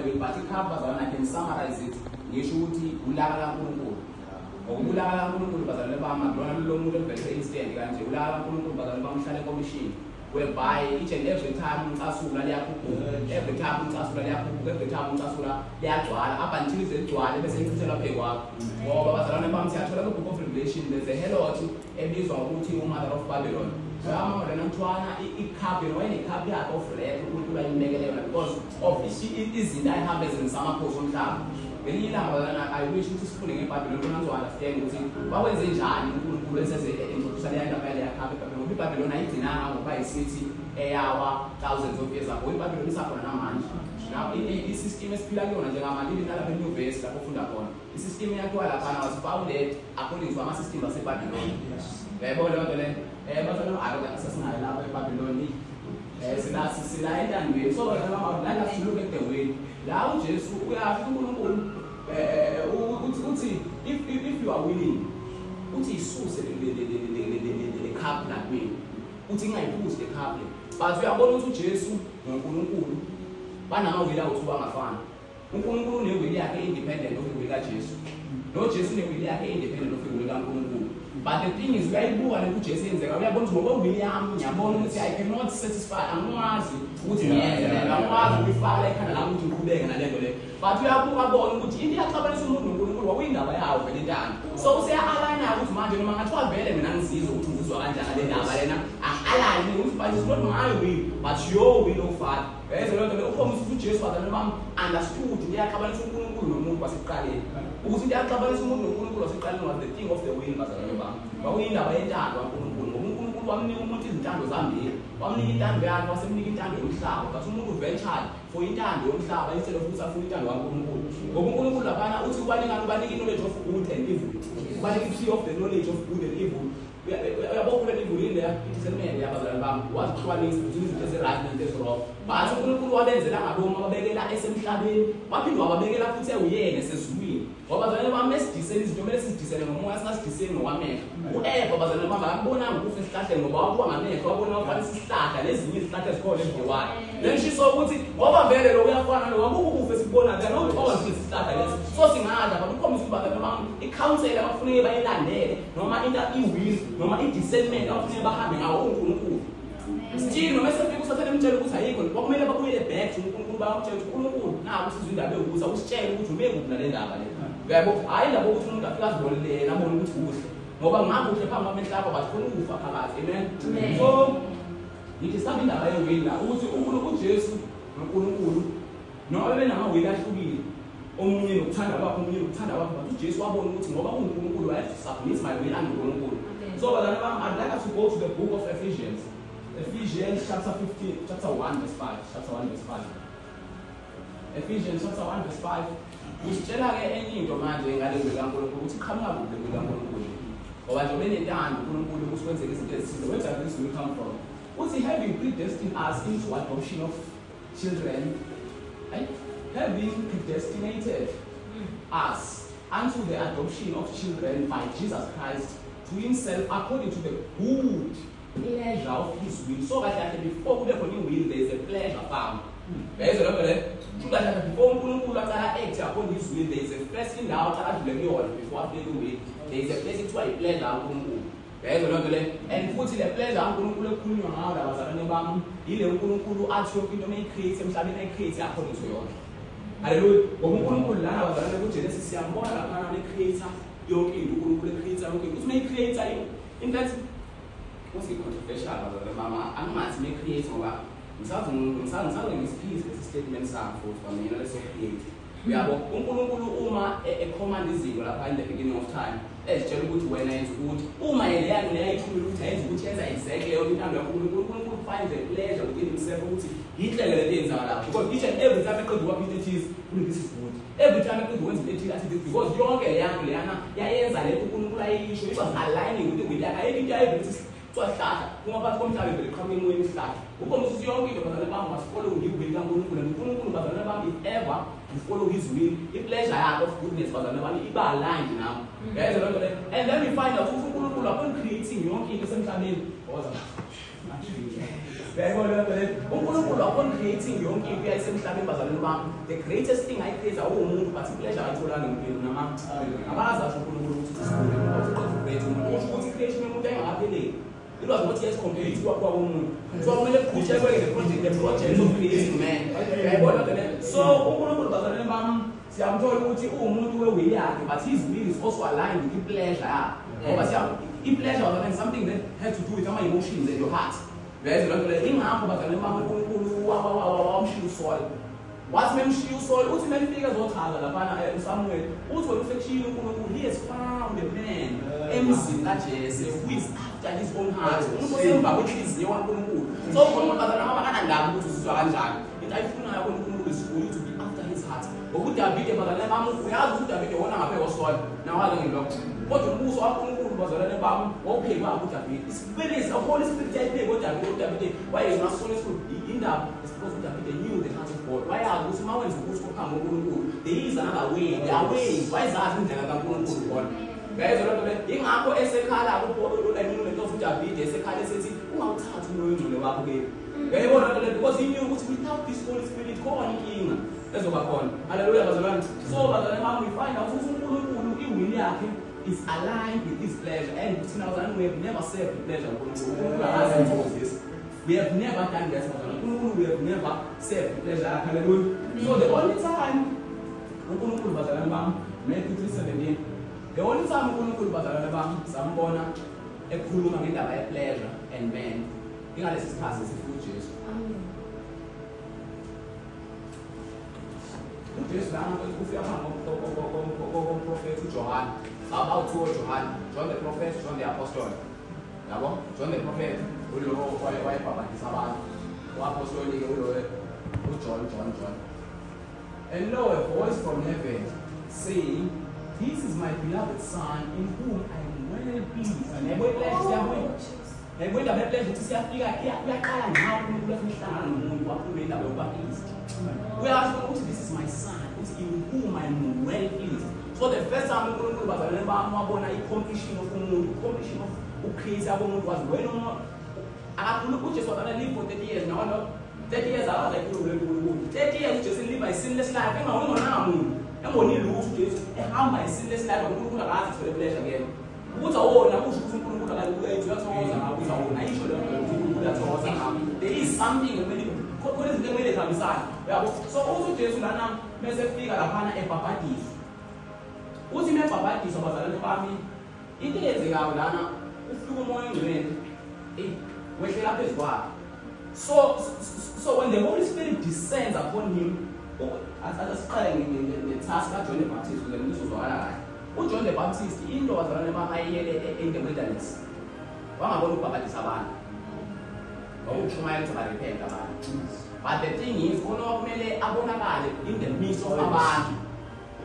will, but I can summarize it. Yeshuti, Ulala Kunkul. Ulala Kunkul, but I never better instant. Ulala Kunkul, but I never machine. Whereby each and every time Tasula, every time Tasula, every time Tasula, they are up until the Tuan, the same thing of Pewa. Or the book of Revelation, there's a hell or every song, mother of Babylon. Some of them Tuana, it can't be when it can't be out of red, because of it is in that habits in some post time. I wish to schooling in Babylon to understand what was in Jan, who says in Babylon 99 by city, thousands of years ago. Babylon is up on a man. Now, this system is Pilagon and German living a new base that opened upon. The system was founded according to a system of Babylon. I don't assassinate Babylon. As and we so I have to look at the way. Now, just we have to if you are willing, what is so the cup that way? Putting I push the cup. But we are going to Jesus, but now without one fan. Uncle will be independent of the Jesus. No Jesus will be independent of the but the thing is, very poor and which is we are going to go William, I cannot satisfy. I'm not putting I'm not with like an allow to go there and I but we are poor born, which India covers we never have any done. So say I now with my gentleman, 12 billion and sees to do I like but it's not my will, but your will of fat. There's a lot of homes to chase what the mom understood. They are covering some was a carry. Who's in that covering some was the thing of the wind, but we never had one new mountain down to Zambia. One minute time there was a minute time to start, but some move very hard for in time to start instead of food and one Labana, also running out by the knowledge of good and evil. But if you of the knowledge of good and evil, we are both ready to in there. It is a man, the other what one is just a right and just wrong. But some people are there, I don't know, they are essentially what people are begging up to say, we necessary. What was the mess? He says, domestic descent, and one has to say, one man. Whoever was the mama, I'm going to start and about one man, so start, and let's meet starters calling the why. Then she saw what it over very low, who is born and they're not all starters. Sourcing hard, but comes about the mom, it counts a lot of flavor in that day. No matter that you will, no matter descent, of never having our own. Still, no matter people started to tell us, I could walk me up with a bag to about church. Now, this is with the who's I was sharing to make I love the class one day and I'm on with who's. Mobile Mamma will come up and talk about who for Hamas. Amen. So, it is something that I will now. Who's Jesus? No, even now we have to be only turn about Jesus. What won't mobile life submits my will and so I'd like us to go to the book of Ephesians. Ephesians chapter 15, chapter 1, verse 5. Chapter 1, verse 5. Ephesians chapter 1, verse 5. Which generally any command doing a little which come up with the Wigan. Or as many done, where this will come from. What's he having predestined us into adoption of children? Right? Having predestinated us unto the adoption of children by Jesus Christ to himself according to the good pleasure of his will. So that before the will, there is a pleasure found. There is a lot of it. Before act upon his will, there is a first thing out at the Lord before they do it. There is a place to a pleasure. There is a lot of it. And put in a pleasure, I'm going to pull you out. I was at the bottom. He'll pull ask you to make create some create according to your. Hallelujah. When we learn about the Genesis, I'm more than a creator. You're make creator. In that, what's it controversial? Mama, I'm not make creator. Something is peace, the statements are for me, let's create. We have a command is in the beginning of time. Let's tell you when I good. My which is exactly every time we find the pleasure within himself. He tell the things are because each and every time I could work with it is this is good. Every time I could went to the tea, because young Liana, it was aligning with the idea. So I started. Who about coming when we start? Who comes to young people, but the man must follow you with but the ever to follow his will. If pleasure out of goodness, but the never be aligned now. There's a lot of it. And then we find out who upon creating young people, sometimes uNkulunkulu upon creating yonke into yayisemhlabeni bazalwane bami, the greatest thing ayicreate awumuntu but pleasure ayitholanga empilweni nama abazi asho uNkulunkulu ukuthi sisikole ngoba uqoqo umuntu usho ukuthi creation yomuntu ayingapheleli. It was not yet complete kwakwa umuntu. So kumele kuhle kweke the project of creating man. Yayibona ke so uNkulunkulu bazalwane bami siyamthola ukuthi umuntu wewill yakhe but his will is also aligned with pleasure yakhe. Ngoba i-pleasure was something that had to do with my emotions and your heart. Whereas ingakho bazalwane bami uNkulunkulu wamshiya uSaul. Wathi memshiya uSaul uthi memfika zochaza laphana uSamuel uthi wena usekushiya uNkulunkulu he has found a man emzini kaJese who is after his own heart. Umuntu osemva kwenhliziyo kaNkulunkulu. So uNkulunkulu bazalwane bami akanakangabi ukuthi uzizwa kanjani. Into ayifunayo kuNkulunkulu is for you to be after his heart. UDavide bazalwane bami uyazi ukuthi uDavide wona ngaphe koSaul. Nawazi ngilokho. Kodwa umbuso kaNkulunkulu bazalwane bami wawuphekwa uDavide. Spirit, the Holy Spirit yayipheke uDavide wayezona sona isikhulu indaba because uDavide knew the heart of God. Wayazi ukuthi uma wenza ukuthi uhambe uNkulunkulu there is another way. There are ways. Wayezazi indlela kaNkulunkulu khona. Ngayizwa lokho le ingakho esekhala uLemini lento uDavide esekhala esethi ungawuthathi umoya ongcwele wakho ke. Ngayibona lokho le because he knew ukuthi without this Holy Spirit khona inkinga ezoba khona. Hallelujah bazalwane. So bazalwane bami we find out ukuthi uNkulunkulu iwili yakhe is aligned with his pleasure and we have never served the pleasure of God. We have never done that. We have never served the pleasure. Hallelujah. So the only time Matthew 3:17, the only time sambona ekhuluma ngendaba ye pleasure and man ingalesi sikhathi sifuthi Jesu uJesu lana ufika ngoprofeti John. About two John the prophet, John the apostle. Yabo? John the prophet ulo wayebhabhatisa abantu. Uapostoli ke ulo John. And lo, a voice from heaven saying, "This is my beloved son in whom I am well pleased." Ngibona bepleasure ukuthi siyafika iyaqala ngawo umuntu lesihlangana nomuntu wakhuluma indaba yokuba-pleased. Uyasho ukuthi this is my son, ukuthi in whom I am well pleased. So the first time uNkulunkulu bazalwane bami wabona i-completion of umuntu, completion of ucreate abomuntu was when akakhuluma uJesu wakana live for 30 years now. 30 years akaza ikhuluma uNkulunkulu. 30 years uJesu live a sinless life. Engawengonanga muntu. Engoni lutho uJesu ehamba a sinless life uNkulunkulu akazi for pleasure again. Ukuthi awona kusho ukuthi uNkulunkulu akayithu uyathokoza ngakho ukuthi awona ayisho leyo nto ukuthi uNkulunkulu uyathokoza ngakho. There is something khona izinto ekumele zihambisane. Yabo. So uJesu lana mase fika laphana ebhabhadiswa. Uthi mebhabhadiswa bazalwane bami into eyenzekayo lana ufika umoya ongcwele wehlela phezu kwakhe. So when the Holy Spirit descends upon him, asiqale nge-task kaJohn the Baptist ukuze umuntu uzozwakala kahle. UJohn the Baptist into bazalwane bami ayiyele in the wilderness. Wangabona ukubhabhadisa abantu. Wawukushumayela ukuthi barepent abantu. But the thing is khona kumele abonakale in the midst of abantu.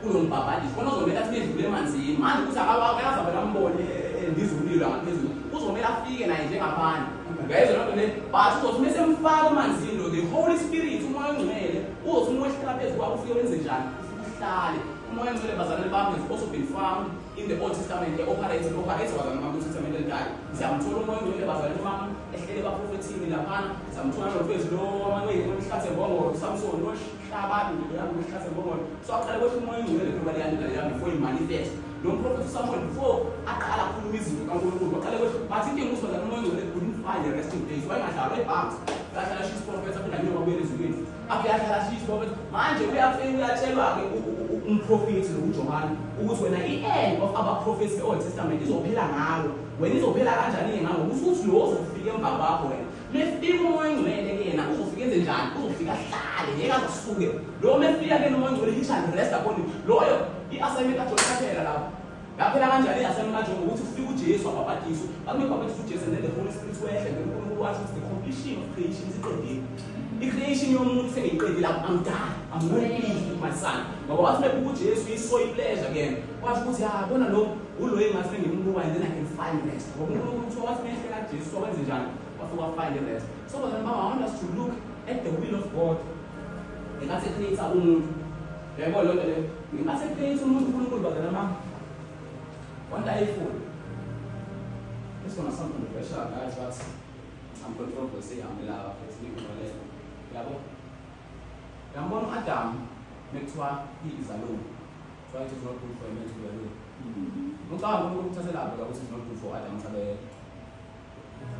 Kulo mbhabhadisi khona uzomela afike edlule emanzini manje ukuthi akayazi abambone endizulilo ngaphezulu uzomela afike naye njengaphandle ngayizwa loo nto le but uzothi mase mfaka emanzini lo the Holy Spirit umoya ongcwele uzothi umwehlela phezu kwakho ufike wenze njani uhlale umoya ongcwele bazalwane bami has also been found in the Old Testament operates bazalwane bami ku-Old Testament elidala siyamthola umoya ongcwele bazalwane bami ehlele baprofethini laphana siyamthola nofezi lo amahlathe mbongolo Samson nohlabani nohlathe mbongolo so aqale kwethu umoya ongcwele kuba leyandlela before he manifest lo prophet Samuel before aqala ukukhuluma izinto kaNkulunkulu aqale kwethu bathi inkinga usona umoya ongcwele couldn't find the resting place wayengadlalwa ebhansi kahlala shisa prophet aphinde njengoba kubuyela ezulwini aphela shisa prophet manje uyatshelwa-ke umprofethi nokuJohane ukuthi wena i-end of our prophets e-Old Testament izophela ngawo wena izophela kanjani ngawo ukuthi lo uzofika emva kwakho wena mefika umoya ongcwele kena uzofika enze njani uzofika hlale ngeke azasuke lo mefika ke umoya ongcwele he shall rest upon him loyo i-assignment kaJohn kaphela lapho yaphela kanjani i-assignment kaJohn ukuthi ufike uJesu abhabhadiswe bakumebhabhadisa uJesu and then the Holy Spirit wehle uNkulunkulu washo ukuthi the completion of creation isiqedile i-creation yomuntu sengiyiqedile I'm done I'm well pleased with my son ngoba wathi mebhuka uJesu i-soy pleasure again washo ukuthi bona lo ulo engathi ngimbuka and then I can find rest ngoba uNkulunkulu uthiwa wathi mehlela kaJesu wenze njani wafika find the rest so bazalwane bami I want us to look at the will of God engathi create umuntu yebo lo nto le engathi create umuntu uNkulunkulu bazalwane bami one day full this one is something special guys but I'm controlled to say I'm allowed to sleep on my leg. Adam, he is alone. So it is not good for a man to be alone. Look how I'm going to say that because it's not good for Adam to be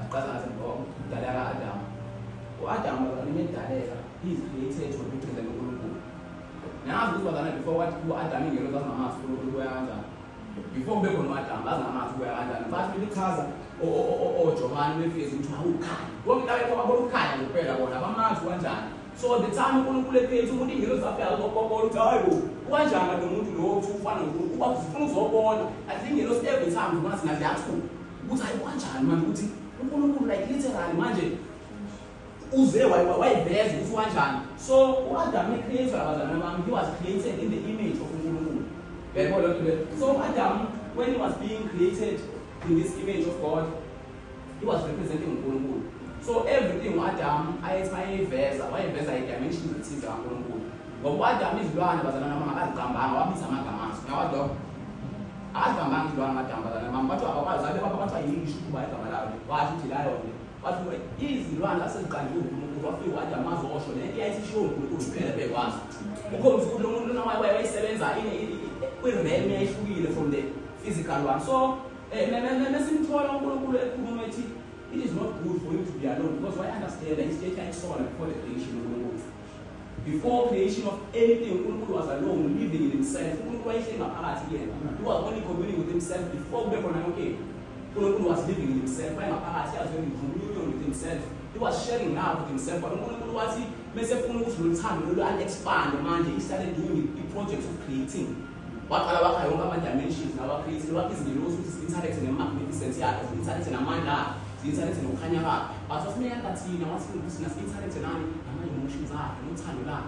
Adam. Adam he is created to represent the Guru. Now, this was before what Adam in the Mass before we go Adam, that's not Mass where Adam. But we because Johan will face into who can. What we have about kind of prayer, what about Mass one time. So the time we will play to the heroes of the time. One time I don't know to one who was full of born. I think it was every time we must not that school. But I want to man, who like literally imagine. Why bears with one time? So what Adam created he was created in the image of Guru. So Adam, when he was being created in this image of God, he was representing Guru. So everything Adam, I verse, why verse I dimension the things are going to. But what Adam is doing was another man come back, what is a man come now dog. I come back to one Adam, but I'm not what I need to buy come out. Why did I on it? But he is the one that says can do what Adam has also, and he has shown to the was. Because we don't know why sevens are in from the physical one. So, it is not good for you to be alone because I understand that it's taken so before the creation of the world. Before creation of anything, Guru was alone, living in himself. He was only communing with himself before Guru was living in himself. He was communion with himself. He was sharing love with himself. But Guru was and expand the man. He started doing the project of creating. What other dimensions now creating? What is the rose which is intellect in a magnificent of intellect in a mind? Internet and Okanyara, but of me, I can see now what's business internet and my emotions are no time that.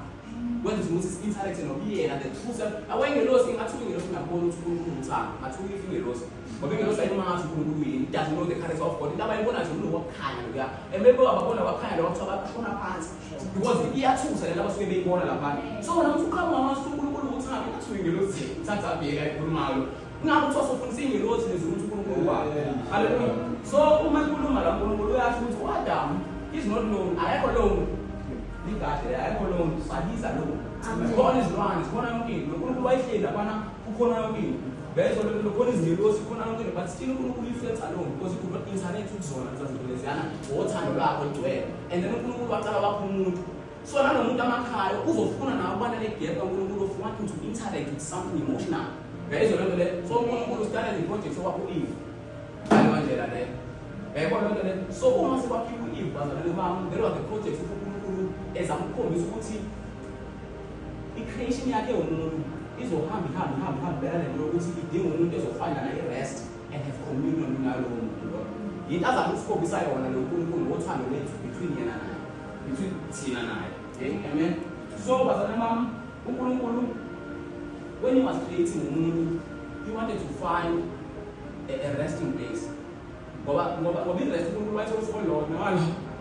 When the most internet and obey and the truth, I when you lost in actually looking at going to time, I told you you lost. But when you lost like man to do it, doesn't know the character of God. Now I want to know what kind of yeah. And maybe about what kind of pants. Because the year two said that was when they born a pan. So when I took out my to go time, that's when you lose it. That's a big like Guru. Now, also from seeing the Lord in his room to go. Hallelujah. So, Adam is not known. I am alone. I am alone. But he's alone. God is one. It's one of them. We're going to wife here. Who can win? There's a little God is the Lord. But still, we felt alone because he could not internet to zone as what time we are going to wear. And then we will talk mood. So, I don't know that who's of one and I want to get wanting to interact with something emotional. There is a little so one started the project so what Eve. I don't know that. So once about people Eve was there was the project as I'm calling the creation is of ham better than what they will just find an rest and have communion in our own. It doesn't go beside one and what time between you and I. Between Sin and I. Amen. So was when he was creating the moon, he wanted to find a resting place. But we resting right also Lord. Now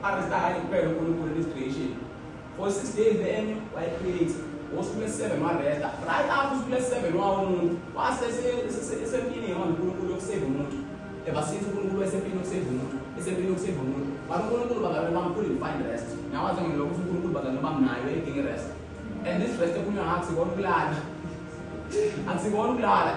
I started prayer for this creation. For 6 days the enemy I create was 7 one rest. Right after 7 one was it's a meaning on the 7 moon. Ever since the moon was a pin of 7 moon. It's a pin of 7 moon. But I'm going to couldn't find rest. Now I was going to look for but I'm not getting rest. And this rest of ask one glad. And so one glad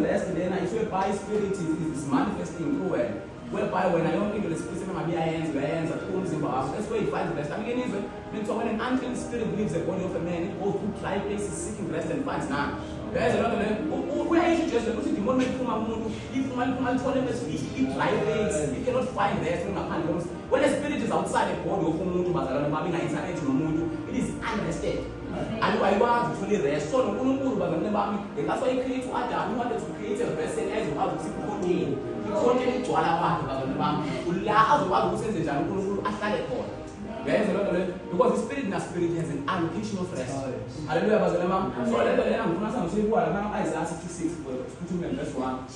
rest then I swear by spirit is manifesting through it. Whereby when I don't think the spirit of my hands at home, that's where you find the rest. I mean, when an unclean spirit leaves the body of a man, it goes to dry places seeking rest and finds none. There's another man. Where is it just the moment if my told him he dry places, he cannot find rest in my hand. When a spirit is outside the body of it is unrested. And why want to fully rest? So that's why he created Adam. He wanted to create a person as well as contain. He contained to allow who says the Janukuru after the call. Because the spirit in the spirit has an allocation of rest. Hallelujah. So let me say, now Isaiah 66, verse 1.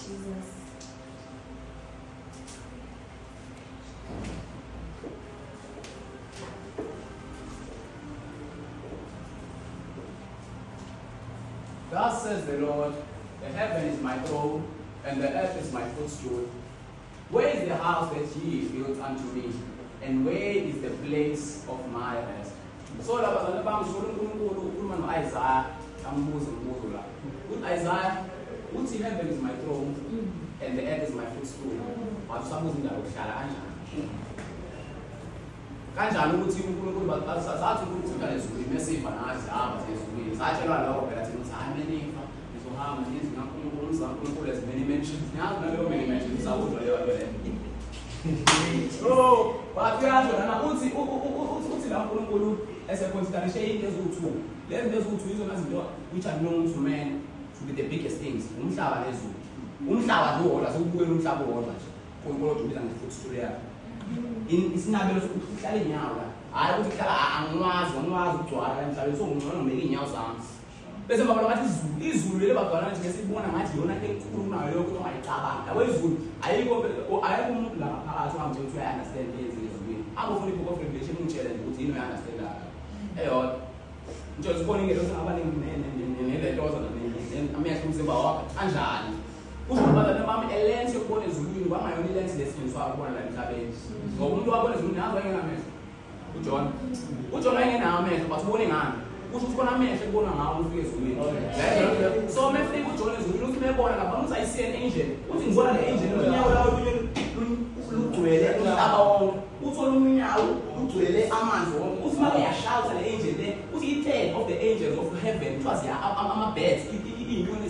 Thus says the Lord, the heaven is my throne, and the earth is my footstool. Where is the house that ye built unto me? And where is the place of my rest? So labazalwane bami sifuna uNkulunkulu ukhuluma noIsaiah ambuza umbuzo la. UIsaiah uthi heaven is my throne and the earth is my footstool. Wabusabuza indawo yokuhlala kanjani? Kanjani ukuthi uNkulunkulu basathi ukuthi kalezulu imesiva nathi hamba sezulwini. Satshelwa lawo phela thina ukuthi hayi menifa ngizohamba ngize ngaNkulunkulu uNkulunkulu as many mentions. Ngiyazi naleyo many mentions sawuzwa leyo nto leyo. So, bayazi wena uthi la uNkulunkulu eseconsiderishe into eziwu-2. Lezi zinto eziwu-2 izona zinto which are known to men to be the biggest things. Umhlaba nezulu. Umhlaba lo la sokubukela umhlaba wodwa nje. uNkulunkulu ubiza nge-footstool yakhe. Isinabelo sokuthi uhlale inyawo la. Hayi ukuthi hlala angikwazi ukugcwala emhlabeni so ngcono ngibeke inyawo zami. Bese baba bathi izulu leli bagcwala nje ngesibona ngathi yona enkulu kunayo lokho ongayicabanga. Yabo izulu ayikho umuntu la phakathi ongamtshela ukuthi uya-understand lezi ezulwini. Abafuna i-book of Revelation ingitshela nje ukuthi yini uya-understand la. Eyodwa. Nje sibone ngelo singabaningi neletoza amehlo umzimba wakhe kanjani. Kusho abazalwane bami elens yokubona ezulwini kwangayona ilens lesinjiswa ukubona la emhlabeni. Ngoba umuntu wabona ezulwini nazo engenamehlo. uJohn wayengenawo amehlo but ubone ngani? Kusho ukuthi khona amehlo ekubona ngawo ufike ezulwini. So mefika uJohn ezulwini uthi mebona lapha uthi I see an angel. Uthi ngibona le angel unyawo lawo lugcwele umhlaba wonke. Uthola unyawo lugcwele amanzi wonke. Uthi make yashouta le angel le. Uthi i-10 of the angels of heaven was ama-birds inyoni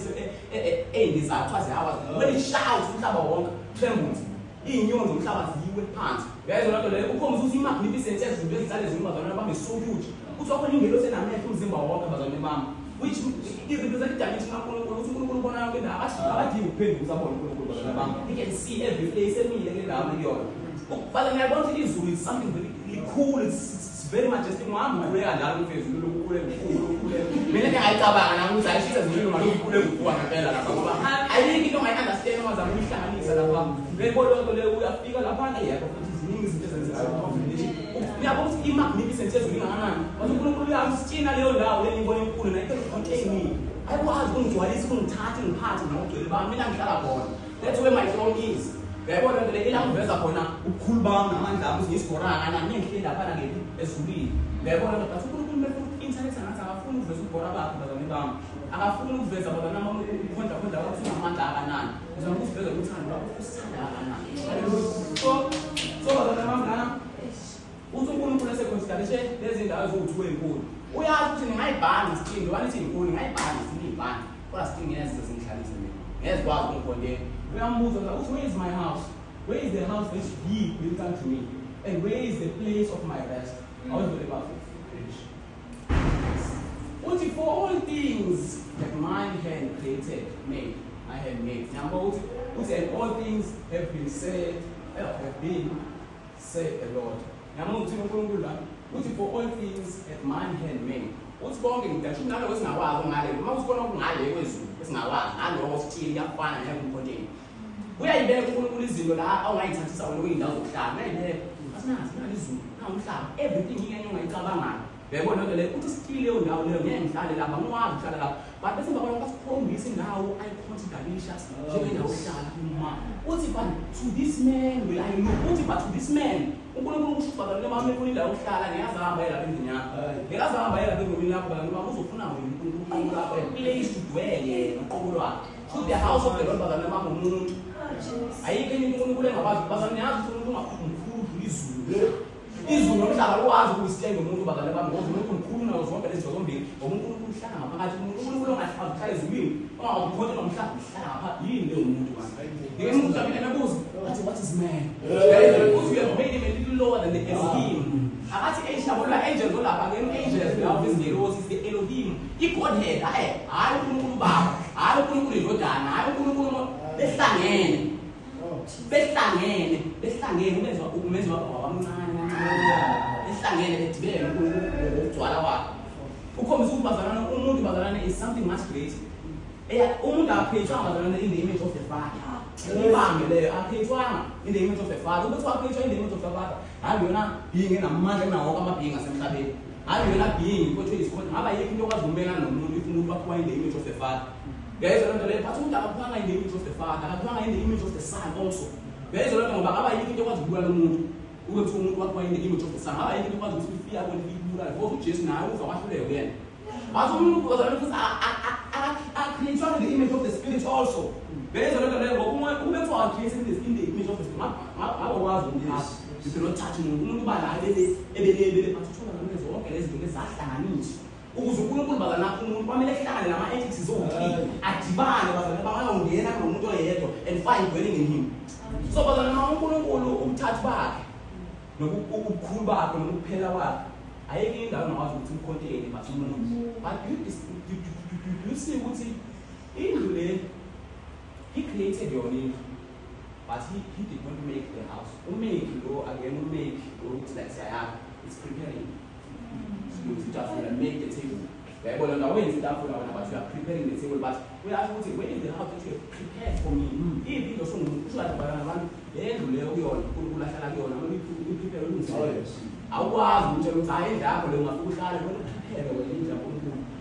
ey'ndizayo kuthiwa ziyawazi. When it shouts umhlaba wonke trembles. Iy'nyoni zomhlaba ziyiwe phansi. Uyayizwa lento leyo ukhombisa ukuthi i-magnificence yezinto ezisale zingabazalwane bami so huge. Kuthi wakhona ingelo senamehlo umzimba wonke abazalwane bami. Which is represent idimension kaNkulunkulu ukuthi uNkulunkulu ubona yonke indawo. Abadingi ukuphendula usabona uNkulunkulu abazalwane bami. He can see every place emile kule ndawo kuyona. But ngiyabona ukuthi izulu is something very cool. It's very majestic. Ngihamba ngibuleka njalo umfezulu lokukhule kukhule. Mina ngiyayicabanga nami ukuthi ayishisa zimile ngalokukhule kukhulu ngempela lapha ngoba ayikho into ongayi-understand uma zama ukuyihlanganisa lapha. Ngiyibona lonto leyo uyafika laphana yebo futhi ziningi izinto ezenziwayo ku-combination. Ngiyabona ukuthi i-magnificence yezulu ingakanani. Wathi uNkulunkulu uyasitsina leyo ndawo le ngibona enkulu nayo contain me. Ayikwazi ukungigcwalisa ukungithatha ngiphathe ngokugcwele bami mina ngihlala khona. That's where my throne is. Ngiyabona lento le ilangiveza khona ubukhulu bami namandla ami ukuthi ngisigorana nami ngihleli laphana ngephi ezulwini. Ngiyabona lento but uNkulunkulu mefuna internet ngathi akafuni ukuveza ubugora bakhe bazalwane bami. Akafuni ukuveza bazalwane bami ukhonda ukuthi unamandla akanani. Uzama ukuveza uthando lwakho usithanda akanani. So bazalwane bami lana uthi uNkulunkulu eseconsiderishe lezi ndawo eziwu-2 enkulu. Uyazi ukuthi ngingayibhanga isithini ngoba nithi inkulu ngayibhanga singiyibhanga. Kodwa sidinga ngeze zingihlalise mina. Ngeze kwazi ukukhondela. Uyambuza ukuthi where is my house? Where is the house which ye built unto me? And where is the place of my rest? I was very about it. Uthi for all things that mine hand created, made, I have made. Now uthi and all things have been said, said the Lord. Now uthi for all things that mine hand made. Uthi bonke ngidasho nalo esingakwazi ngale. Uma usibona okungale kwezulu esingakwazi nalo osithile kuyafana neheaven. Uyayibeka uNkulunkulu izinto la awungayithathisa wena kuyindawo zokuhlala. Uyayibeka. Asinazi nalo izulu. Na umhlaba. Everything ingene ongayicabangana. Uyabona lento leyo ukuthi sithile leyo ndawo leyo ngeke ngihlale lapha ngikwazi ukuhlala lapha. But bese ngabona basikhombisa indawo ayiconsiderisha njengendawo yokuhlala uma. Uthi but to this man will I look. Uthi but to this man uNkulunkulu kusho bazalwane bami efuna indawo yokuhlala ngeke ahamba yela endlini yakho. Ngeke ahamba yela endlini yakho bazalwane bami uzofuna wena uNkulunkulu lapha a place to dwell yena uqobo lwakhe. To the house of the Lord bazalwane bami umuntu. Ayikho enye uNkulunkulu engabazi bazalwane yazi uNkulunkulu ungakhulu izulu. Izulu nomhlaba lokwazi ukuyisithenga umuntu bazalwane bami ngoba umuntu mkhulu nazo zonke lezi zombili. Ngoba uNkulunkulu uhlala ngaphakathi uNkulunkulu ongahlala uhlala ezulwini. Ongakhona nomhlaba uhlala ngaphakathi yini leyo muntu manje. Ngeke umuntu mina nabuza athi what is man? Because we have made him a little lower than the Elohim. Akathi angels olapha ngeke angels lawo izingelosi the Elohim. I-Godhead hayi uNkulunkulu baba, hayi uNkulunkulu indodana, hayi uNkulunkulu behlangene. Behlangene umenzi wabamncane behlangene bedibene ukugcwala kwakhe. Ukhombisa ukuthi bazalwane umuntu bazalwane is something much greater. Umuntu akhethwa bazalwane in the image of the Father. Ibambe leyo akhethwanga in the image of the Father. Ukuthi wakhethwa in the image of the Father. Hayi yona being enamandla nawo kwamabhinga asemhlabeni. Hayi yona being kodwa isikhona ngaba yikho into okwazi ukumelana nomuntu if umuntu wakho in the image of the Father. Guys, I don't know, but umuntu akaphanga in the image of the Father, akaphanga in the image of the Son also. Guys, I don't know, ngaba yikho into okwazi ukubulala umuntu. ube kuthiwa umuntu wakho in the image of the Son. Hayi into ekwazi ukuthi ufika kwena ibulala ngoba uJesu naye uza kwahluleka kuyena. Bathi umuntu uzalwa ukuthi created in the image of the Spirit also. Benza lento leyo ngoba ube kuthiwa created in the image of the Spirit. Ngabakwazi ukuthi you cannot touch umuntu bala ebele but uthola nalezo zonke lezi zinto ezahlanganiswa. Ukuze uNkulunkulu bazana umuntu kwamele ehlangane nama entities zonke adibane bazana bangayongena ngomuntu oyedwa and find dwelling in him. So bazana uNkulunkulu umthathu bakhe nokukhulu bakhe nokuphela kwakhe ayeke indawo nawazi ukuthi umcontain but umuntu but you see ukuthi indlu le he created your name but he did not make the house. Make lo again make looks like sayaka it's preparing. So you just want to make the table. But when you start but you are preparing the table. But we are going to when in the house that you have prepared for me. If you don't usually barang then you leo yon kula sala yon we prepare room. I was which I that for the one prepare when you jump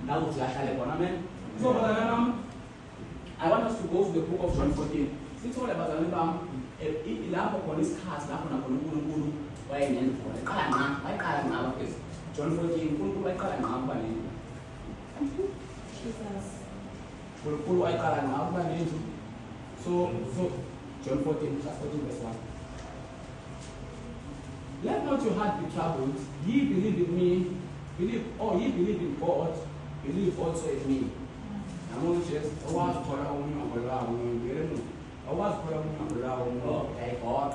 now to sala amen. So I want us to go to the book of John 14. It's all about the ilapho khona isikhathi lapho nakhona uNkulunkulu wayengena khona eqala ngqa wayiqala ngqa bafethu John 14 uNkulunkulu wayiqala ngqa kuba nini Jesus uNkulunkulu wayiqala ngqa kuba nini so John 14 verse 1 let not your heart be troubled ye believe in me ye believe in God believe also in me namuntu Jesus owakhola umuntu ngelawo I was for a woman around okay, God.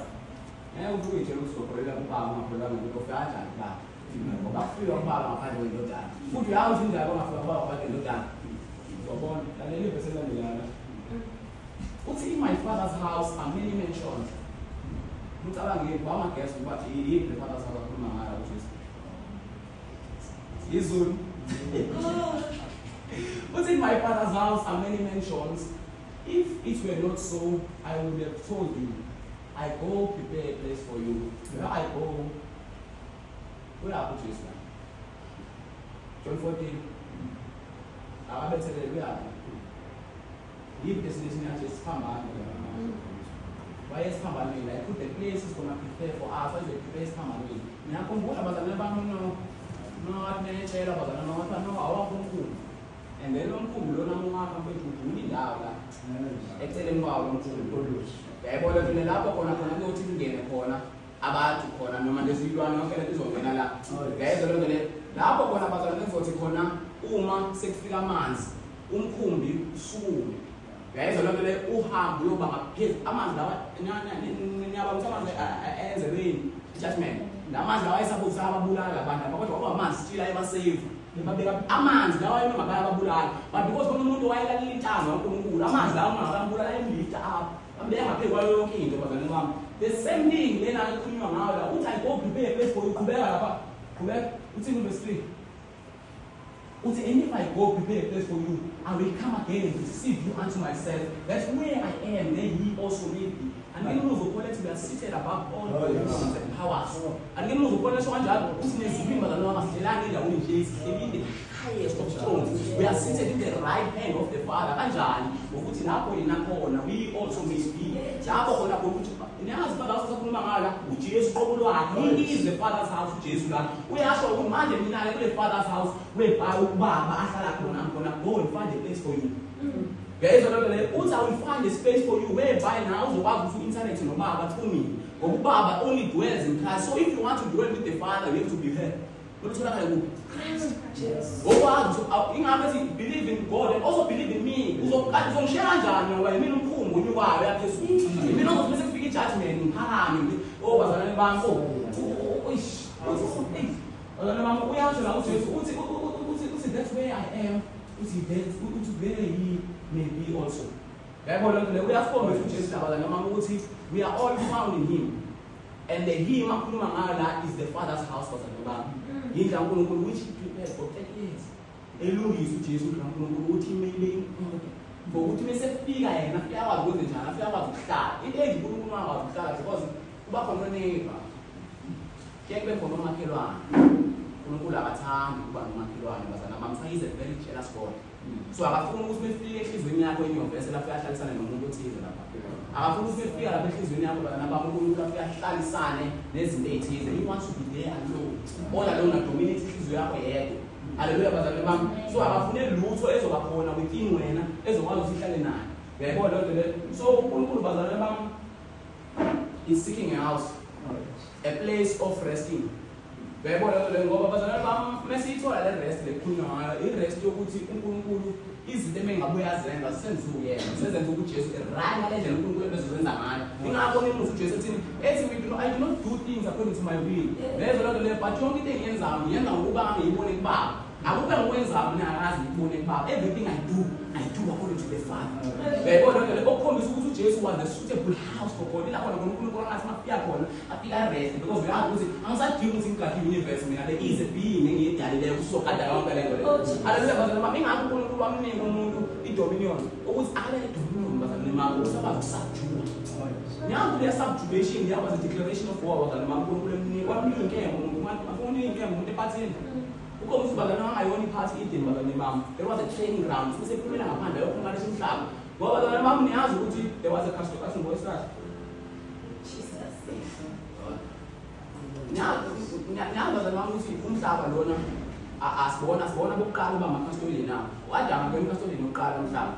And we do it also for a little palm of the fat and back. About 3 or 5 of the look at. Put your house in there about what they look at. So, born and they live a second year. What's in my father's house are many mansions. Look at me, Mama guess what he is the father's house of my which is. Soon. What's in my father's house are many mansions. If it were not so, I would have told you, I go prepare a place for you. Where I go, where I put you now? John 14. I better tell you where. Leave destination and just come back. Why is come back? I put the place is gonna prepare for us. Why is the place come back? Now come what about the never no I'm not child about the no I want to. And then don't come alone and walk away to me down. Excellent wow, don't produce. The boy of the lap corner can go to the corner. About to corner, no matter if you are not going to do something. Guys, along the lap corner about 40 corner, 6 figure months, kumbi, soon. Guys, along the Uham, his Amanda, as a rain judgment. The man is supposed to have a bulala, but what man still ever saved. Amanzi lawa emagaya ababulala but because khona umuntu wayelala intanga uNkulunkulu amanzi lawa angabulala emlitha apha ambenga phe kwayo yonke into bazalwane bami the same thing lena ekhulunywa ngayo la uthi I go prepare a place for you qhubeka lapha qhubeka uthi verse 3 uthi and if I go prepare a place for you I will come again and receive you unto myself that's where I am then ye also may be and then uzobona ukuthi we are seated above all principalities and powers and then uzobona ukuthi kanjalo uthi neziphi bazalwane bami sihlelani endaweni nje isihlelile highest of thrones we are seated in the right hand of the Father kanjani ukuthi lapho yena khona we also may be lapho khona ukuthi niyazi baba sakhuluma ngala uJesu qobulo wakhe he is the Father's house uJesu la uyasho ukuthi manje mina kule Father's house webhala ubaba ahlala khona go and find a place for you guys I will find a space for you whereby now uzokwazi ukuthi internet nobaba thumi ngoba ubaba only dwells in Christ so if you want to dwell with the Father you have to be here utholakala kuphi Christ okwazi ingabe si believe in God and also believe in me uzongishaya kanjani ngoba yimina umphungu unyukayo yaphezulu yimina uzofisa kufika ijudgment ngiphakame bazalwane bami bazalwane bami uyasho la uJesu uthi that's where I am uthi where he may be also yayibona lento leyo uyafomba uJesu labazalwane bami ukuthi we are all found in him and the him akhuluma ngayo la is the Father's house bazalwane bami yindlu kaNkulunkulu which he prepared for 10 years elungisa uJesu kaNkulunkulu ukuthi imele ngokuthi mesefika yena uyakwazi ukwenza njani uyakwazi ukuhlala into ezinkulunkulu akwazi ukuhlala because kuba khona neighbor kube khona umakhelwane uNkulunkulu akathandi kuba nomakhelwane bazana bami he's a very jealous God So akafuna ukuthi befike enhlizweni yakho enyuvesi lapho ahlalisane nomuntu othize lapha. Akafuna ukuthi befika lapha enhlizweni yakho nababa uNkulunkulu lapho ahlalisane nezinto ezithize. He wants to be there alone. All alone adominate inhliziyo yakho yedwa. Hallelujah bazalwane bami. So akafune lutho ezobakhona within wena ezokwazi ukuthi ihlale naye. Uyayibona lento le. So uNkulunkulu bazalwane bami is seeking a house, a place of resting. Uyayibona lento le ngoba bazalwane bami mesithola le rest lekhulunywa ngayo, i-rest yokuthi uNkulunkulu izinto emengabuye azenza senze uyena. Sezenza ukuthi Jesu right ngale ndlela uNkulunkulu ebezozenza ngayo. Ingakho nimuthi uJesu ethi I do not do things according to my will. Lezo lento le but yonke into engiyenzayo ngiyenza ngokuba ngiyibone kubaba. Akube ngikwenzayo mina akazi ngibone kubaba. Everything I do according to the Father. Uyayibona lento le okukhombisa ukuthi uJesu was a suitable house for God. Ilapho uNkulunkulu angathi mafika khona afika rest because uyazi ukuthi angisadingi ukuthi ngigade universe mina there is a being engiyidalileyo kusogada yonke lento le. Hallelujah bazalwane ingakho uNkulunkulu wamnika umuntu idominion ukuthi abe dominion bazalwane mama usabazi ukusubdue. Nyango le subjugation yaba a declaration of war bazalwane mama uNkulunkulu emnika wamnika inkemba umuntu afuna inkemba umuntu ephathini. Ukomuthi bazalwane angayona iphathi idini bazalwane mama. There was a training ground futhi ephumela ngaphandle yokungalisa umhlaba. Ngoba bazalwane mama niyazi ukuthi there was a custom voice that Nyango bazalwane mama ukuthi umhlaba lona asibona bokuqala uba makastoli na. uAdam ngekastoli nokuqala umhlaba.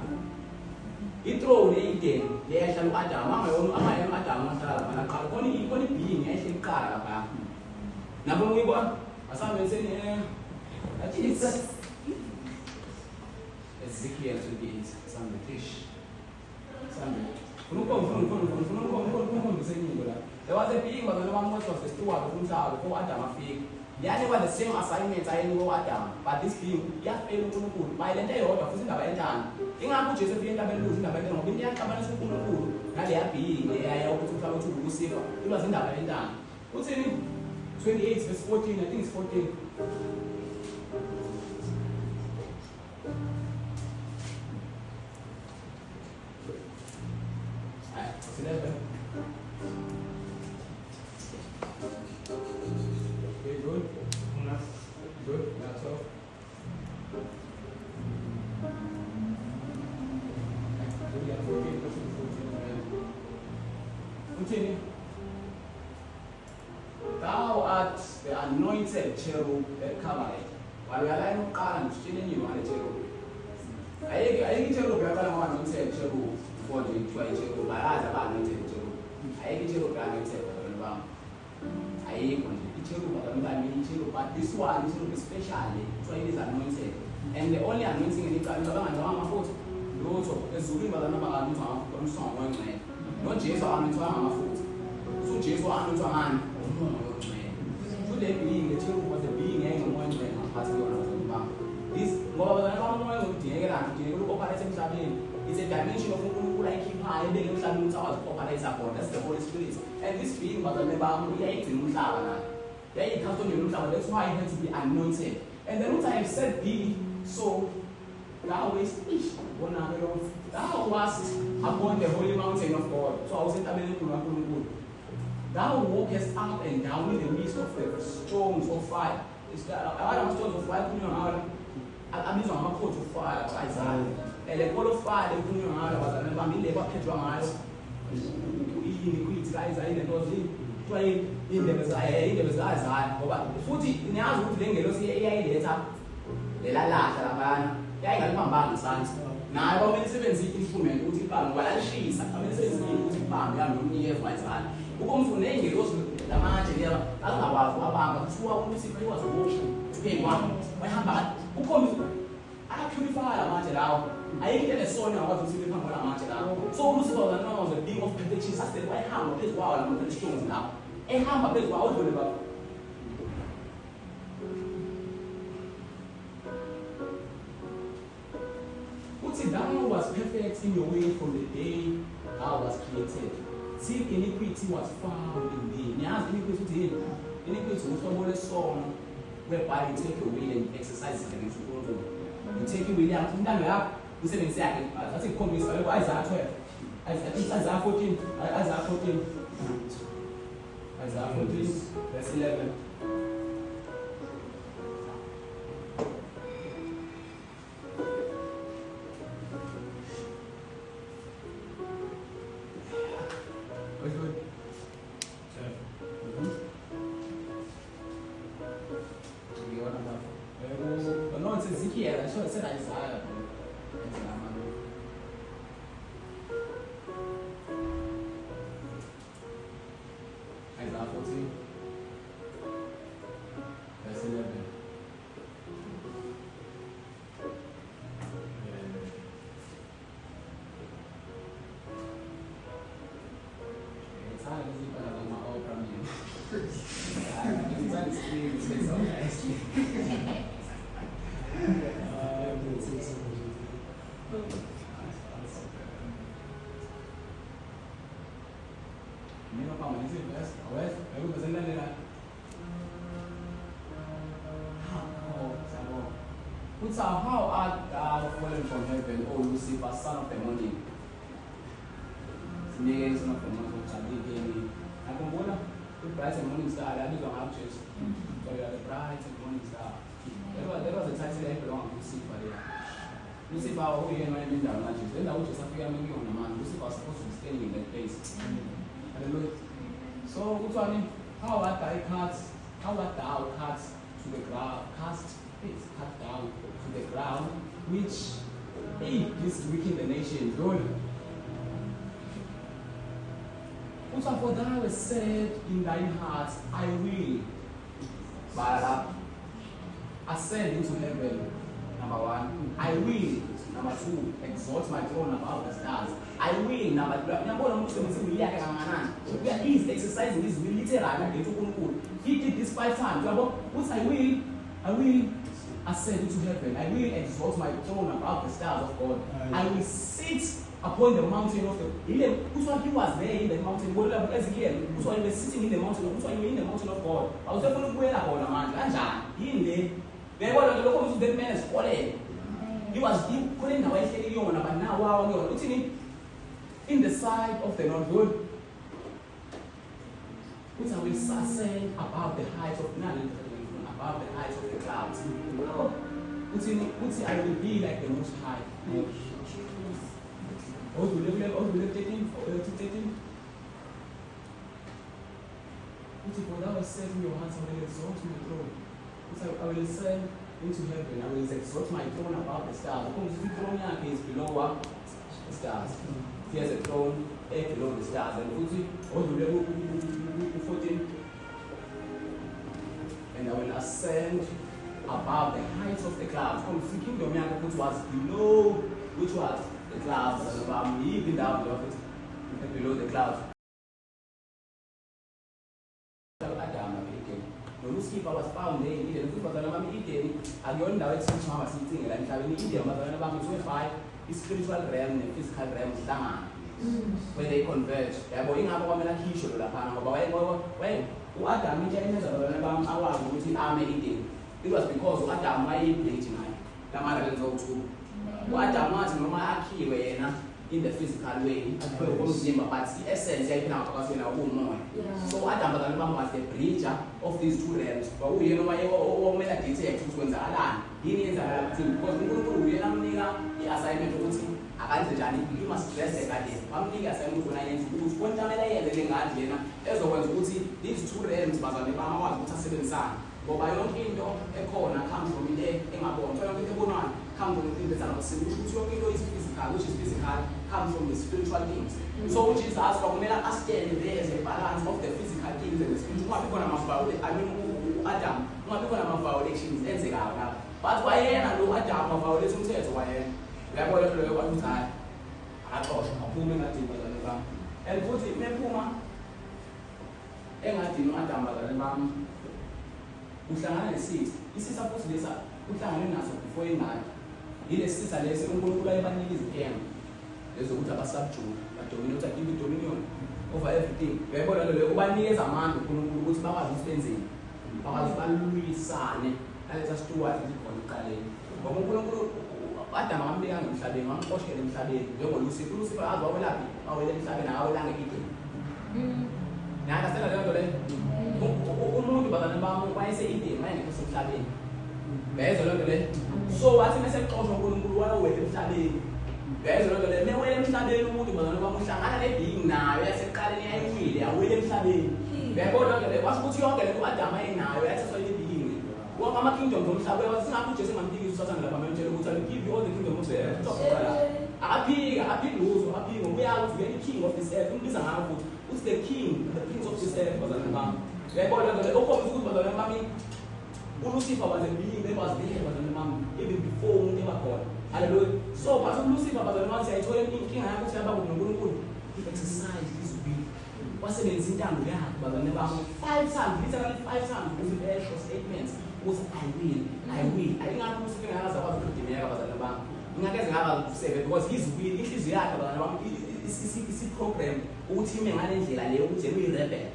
Ithrone eyideni leyahlala uAdam angayona uAdam ngahlala lapha naqala khona being ehle iqala lapha. Nabo ngiyibona asambe seni Jesus Ezekiel 28 sambe fish sambe there was a being but the one was the steward of umhlaba before Adam afika. Yani was the same assignment ayenikwe uAdam but this being yaphela uNkulunkulu bayilento eyodwa futhi indaba yentando. Ingakho uJesu efika entabeni luzi indaba yentando ngoba iyaxabanisa uNkulunkulu naleya being eyaya ukuthi umhlaba uthi ukusifa ilwazi indaba yentando. Uthini 28 verse 14 I think it's 14. Thou art the anointed cherub that covered. While we are lying on car and stealing you on a cherub. I cherub, I are anointed cherub for the cherub. I had anointed cherub. I cherub, anointed cherub, but this one is specially, so it is anointed. And the only anointing in it, I'm not foot. Those of the Zuri, but I'm not going to song one man. Not Jesus, I'm into my foot. So Jesus, I'm into a hand. So they being the cherub was a being and one man, this is a dimension of Unkulunkulu ayikhipayo ebeke emhlabeni ukuthi akwazi ukuoperator khona. That's the Holy Spirit. And this being bazalwane bami uyayigcina umhlaba nayo. Uyayikhathonela umhlaba. That's why it had to be anointed. And then what I have said be so thou wast upon the holy mountain of God. So I was entabeni uNkulunkulu. Thou walkest up and down in the midst of the storms of fire. It's the storms of fire abizwa ngama-coat of fire Isaiah. Le coat of fire lekhulunywa ngayo bazalwane bami ile kwaphethwa ngayo iniquity kaIsaiah lento kuthiwa indebe zikaIsaiah ngoba futhi niyazi ukuthi le ngelosi iyayiletha lelalahla laphana yayingalibambanga ngesandla nayo kwamele isebenzise i-instrument ukuthi ibambe ngoba lalishisa kwamele isebenzise ukuthi ibambe yami nomniyeva Isaiah ukomfu ney'ngelosi lamanje leya angakwazi ukubamba kuthiwa ukuthi ikwazi ukuphekwa bayahamba ukhombisa ayapurifya manje lawo ayikho into enesona akwazi ukuthi iphambi kwamanje lawo so uLucifer was a being of perfection sasele wayehamba phezu kwawo lama-strings lawo ehamba phezu kwawo udlule baba uthi thou was perfect in your way from the day thou was created till iniquity was found in thee. Niyazi iniquity uthi yini? Iniquity uhlobo lwesono whereby you take away and exercise against uNkulunkulu. You take away yakho intando yakho usebenzise yakhe athi ikhombisa kaloku Isaiah 12. Isaiah 14 verse 11. said Isaiah. Isaiah 14, verse 11. How art thou fallen from heaven, O Lucifer, son of the morning? Son of the morning. Nakumbona the bright and morning star. That is on our church. So you are the bright and morning star. That was the title that belonged to Lucifer there. Lucifer, who you know, in the church. Then that was just a figure maybe on the man. Lucifer was supposed to be staying in that place. Hallelujah. So, what's I mean? How art thou cast to the ground? Cut down to the ground, which is wicked the nation. Lord. For thou hast said in thine heart, I will ascend into heaven. Number one. I will. Number two. Exalt my throne above the stars. I will. Number three. He is exercising this will literally. He did this 5 times. I will ascend into heaven. I will exalt my throne above the stars of God. I will sit upon the mountain of the. Who's one he was there in the mountain? What was again? Who's one he was sitting in the mountain? Who's one in the mountain of God? I was able to go about a man. He in there. Then what the local dead man is fallen. He was deep putting away heading on, but now wow, you're looking in the side of the Lord good. Which I will ascend above the heights of knowledge. Above the heights of the clouds. I will be like the Most High. Oh, to take him. For thou hast set in your hands, I will exalt my throne. I will ascend into heaven. I will exalt my throne above the stars. The throne is below the stars. There's a throne below the stars. And I will ascend above the heights of the clouds. The kingdom which was below, which was the clouds, and above me, even down below the clouds. The Lucifer was found there in Eden. The was an Eden. And you know it's Mama sitting and having Eden, but about 25 is spiritual realm and physical realm down. When they converge, they are going up on a key show. Adam it was because Adam made tonight. The mother will go to Adam Martin in the physical way, but the essence in a woman. So Adam was the preacher of these two realms. But we know why take to Alan. He needs a team because we the assignment of you must dress a guardian. Family assignment when I use one time as always, these two realms, but on the Bama was 7 son. But by your kingdom, a corner comes from there, in my bone, come from the thing that is physical, which is physical, comes from the spiritual things. So, which is as from understanding there is a balance of the physical things and the spiritual. What people are about, I mean, Adam, what people are about elections, and but why I know Adam about this, why we are going to do one time. I thought, a woman at the and put it, Puma. And I did not Adam. Uhlangana seat. This is supposed to be uhlangana naso before imali. Ile sisa lese uNkulunkulu ayibanika izigema. Lezo ukuthi abasubject, badominate give dominion over everything. Uyayibona lo ubanikeza amandla uNkulunkulu ukuthi bakwazi ukusebenzeni. Bakwazi balwisane. Nalesa steward ikhona uqaleni. Ngoba uNkulunkulu Adam amambeka emhlabeni, amxoshela emhlabeni. Njengoba Lucifer azwawelaphi? Awele emhlabeni awelanga igeni. Nanga sena le nto le. Umuntu bazana bami wayese idini wayengekho semhlabeni. Bezwe lonto le. So wathi mase xoshwa uNkulunkulu wayewela emhlabeni. Bezwe lonto le. Mewela emhlabeni umuntu bazana bami uhlangana nebeing nayo yaseqaleni yayiwile awela emhlabeni. Uyabona lonto le. Washo ukuthi yonke lento uAdam ayenayo yathathwa yibeing. Wonke ama-kingdom zomhlaba singabe uJesu engamphikisa usathane lapha amemtshela ukuthi I'll give you all the kingdom of the earth. Akaphiki lutho, akaphiki ngokuyazi ukuthi you're the king of this earth. Umbiza ngakho futhi uthi the kings of this earth bazalwane bami. Uyayibona lento le okhombisa ukuthi bazalwane bami uLucifer was a being that was there bazalwane bami even before umuntu ebakhona. Hallelujah. So but uLucifer bazalwane bami siyayithola inkinga yakho ukuthi yababa noNkulunkulu he exercised his will. Wasebenza intando yakhe bazalwane bami 5 times, literally 5 times with the actual statements. Ukuthi I will. Ayingathi uSifike ngakaza kwazi ukudimeka bazalwane bami. Ngingakeze ngaba kusebe because his will inhliziyo yakhe bazalwane bami isi-program ukuthi ime ngale ndlela leyo ukuthi uyi-rebel.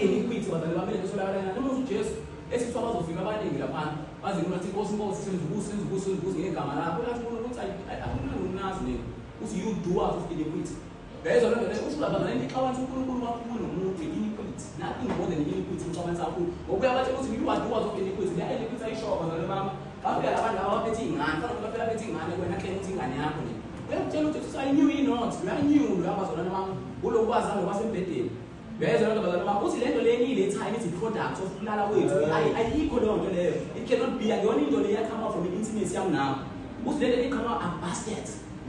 Iniquity bazalwane bami lento solakala noma uJesu esithi abazofika abaningi lapha baze ngathi inkosi senze ubuso ngegama lakho lathi ukuthi akunazi nini uthi you doers of iniquity. Lezo lento le usho lapha nento ixabanisa uNkulunkulu kakhulu nomuntu iniquity nothing more than iniquity uxabanisa kakhulu ngokuya bathi ukuthi you are doers of iniquity le iniquity ayishoka bazalwane bami bafika abantu abaphethe ingane fanele bafika phethe ingane wena claim ukuthi ingane yakho le uyakutshela ukuthi I knew you not uyanyulu abazalwane bami kulokwazi ngokwasembedeni. Bezo lento bazalwane bami uthi lento le ngile time is product of kulala kwethu ayikho leyo nto leyo it cannot be akuyona into le yakama from intimacy yami nawe uthi lento ikhama a bastard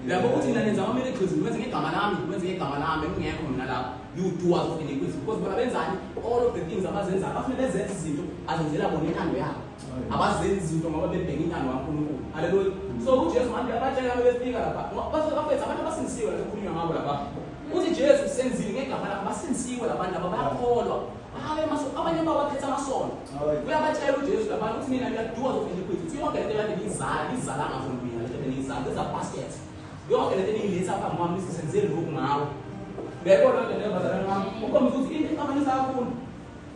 yabo uthi mina nenza ama miracles wenze ngegama lami ngingekho mina lapho you doers of iniquity because bona benzani all of the things abazenza bafanele zenze izinto azenzela bona intando yabo abazenza izinto ngoba bebheka intando kaNkulunkulu. Hallelujah. So uJesu manje abatshela befika lapha bafethu abantu abasinisiwe la kukhulunywa ngabo lapha uthi Jesu senzile ngegama lakhe basinisiwe labantu aba bayakholwa abanye bawaphethe amasono uyabatshela uJesu labantu uthi mina doers of iniquity uthi yonke lento yakhe izala ngazongwina lento enizala eza baskets yonke lento eniyilisa apha ngami sisenzele lokhu ngawo. Uyayibona lento leyo bazalwane bami ukhombisa ukuthi into exabanisa kakhulu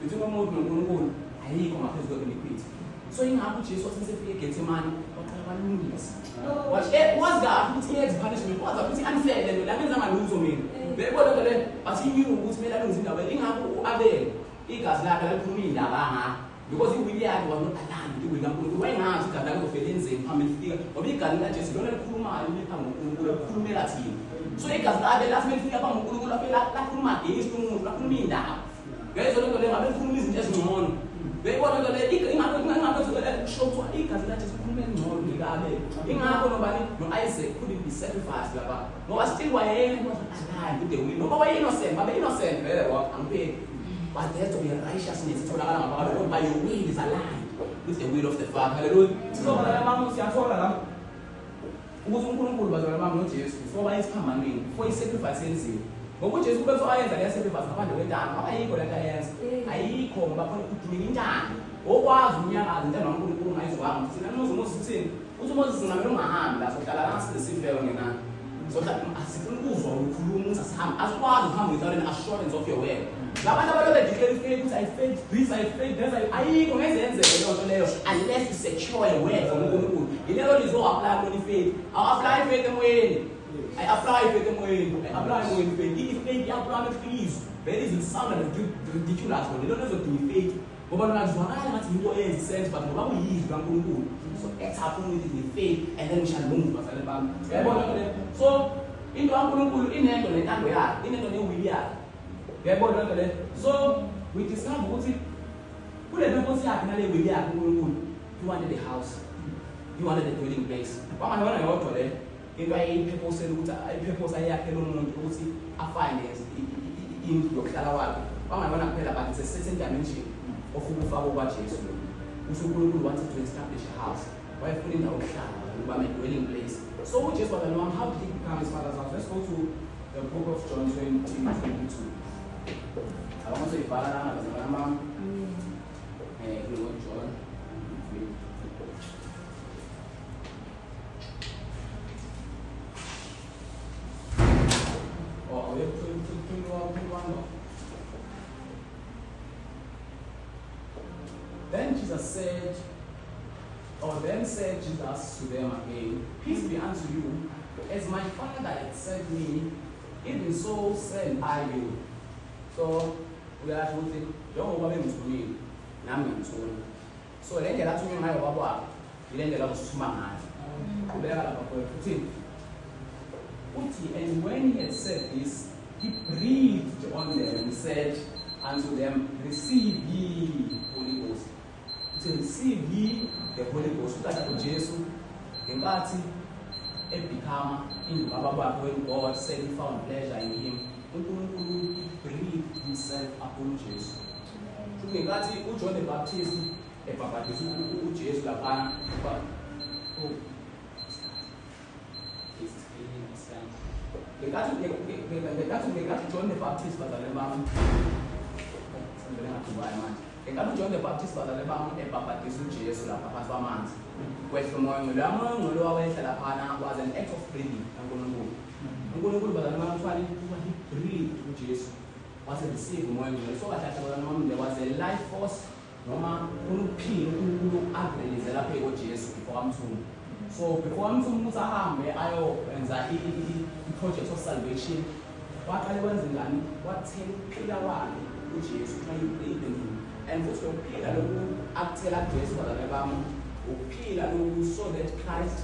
between umuntu noNkulunkulu ayikho ngaphezu kwe-iniquity. So ingakho uJesu wathi sefike eGetsemane waqala balungisa wathi wazi kahle ukuthi yenze punishment wazi ukuthi unfair lento la menza ngalutho mina. Uyayibona lento leyo bathi inyuku ukuthi kumele alungise indaba ingakho u-Abel igazi lakhe lalikhuluma indaba ngayo because iwili yakhe was not aligned with iwili kaNkulunkulu wayengazi igazi lakhe lizofela enzeni phambili fika ngoba igazi likaJesu lona likhulumayo lipha ngoNkulunkulu likhulumela thina. So igazi lakhe lathi melifika phambi koNkulunkulu lakhuluma against umuntu lakhuluma indaba. Uyayizwa lento leyo ngabe likhuluma izinto ezingcono. Uyayibona lento leyo ingakho kusho ukuthi igazi likaJesu likhuluma engcono ngikabe ingakho nobani no-Isaac couldn't be sacrificed lapha ngoba still wayena aligned with the will ngoba waye-innocent babe innocent vele angipeki. But there has to be a righteousness itholakala ngaphakathi by your will is aligned with the will of the Father. Hallelujah. So bazalwane bami siyathola la ukuthi uNkulunkulu bazalwane bami noJesu before bayisiphambanweni before i-sacrifice yenziwe ngoba uJesu kube ayenza leya sacrifice ngaphandle kwentando ngoba ayikho lento ayenza ayikho ngoba khona kudingeka intando okwazi unyakaza intando kaNkulunkulu ngayizwanga ukuthi thina noMoses uthini uthi uMoses ngamele ungahambi la sohlala la sisifeko ngenani sohlala asifuna ukuzwa ukukhuluma ukuthi asihambe asikwazi ukuhamba without an assurance of your word. Labantu abalobe declare faith ukuthi I faith this I faith that ayikho ngezenzeke leyo nto leyo unless you secure a word from uNkulunkulu. Yilelo lizo-apply kona faith awu-apply faith emoyeni I-apply faith emoyeni I-apply emoyeni faith i-faith i-apply ehlizwe vele izinto sound ridiculous bona lelo nezodinga ifaith ngoba nona kuzwakala ngathi into eyenza sense but ngoba kuyizwi kaNkulunkulu so act upon with it in faith and then we shall move bazalwane bami. Uyayibona lento leyo so into kaNkulunkulu inento nentando yakhe inento newili yakhe. Uyayibona lento leyo so we discover ukuthi kule nkosi yakhe nale wili yakhe uNkulunkulu he wanted a house he wanted a dwelling place wangayona yodwa le into ayipurposele ukuthi ayipurpose ayakhele umuntu ukuthi afinance indlu yokuhlala wakhe wangayona kuphela but it's a certain dimension of ukufa kwaJesu ukuthi uNkulunkulu wanted to establish a house wayefuna indawo yokuhlala ukuba a dwelling place. So uJesu bazalwane how did he become his father's house? Let's go to the book of John 20:22. I want to say Father lana bazalwane bami John. Oh, we have 21. Then said Jesus to them again, peace be unto you, as my Father had sent me, even so send I you. So we are to don't over to me. So then that's when I was and when he had said this, he breathed on them and said unto them, receive ye Holy Ghost. receive ye the Holy Ghost. Ukathatha uJesu ngenkathi become in Baba when God said he found pleasure in him. uNkulunkulu breathed himself upon Jesus. Ngenkathi uJohn the Baptist ebhaphathiza uJesu laphana ngenkathi John the Baptist bazalwane bami ngenkathi John the Baptist bazalwane bami ebhaphathiza uJesu lapha phansi kwamanzi kwehla umoya ngolo wawehla laphana was an act of breathing kaNkulunkulu. uNkulunkulu bazalwane bami kufanele ukuba he breathed uJesu was receive umoya ngolo so kahle bazalwane bami there was a life force noma ukuphila uNkulunkulu agreleze lapha kuJesu before amthuma. So before amthuma ukuthi ahambe ayowenza i-project of salvation waqale wenza ngani wathela ukuphila kwakhe uJesu xa yibreathe him and futhi ukuphila lokhu akuthela kuJesu bazalwane bami ukuphila lokhu so that Christ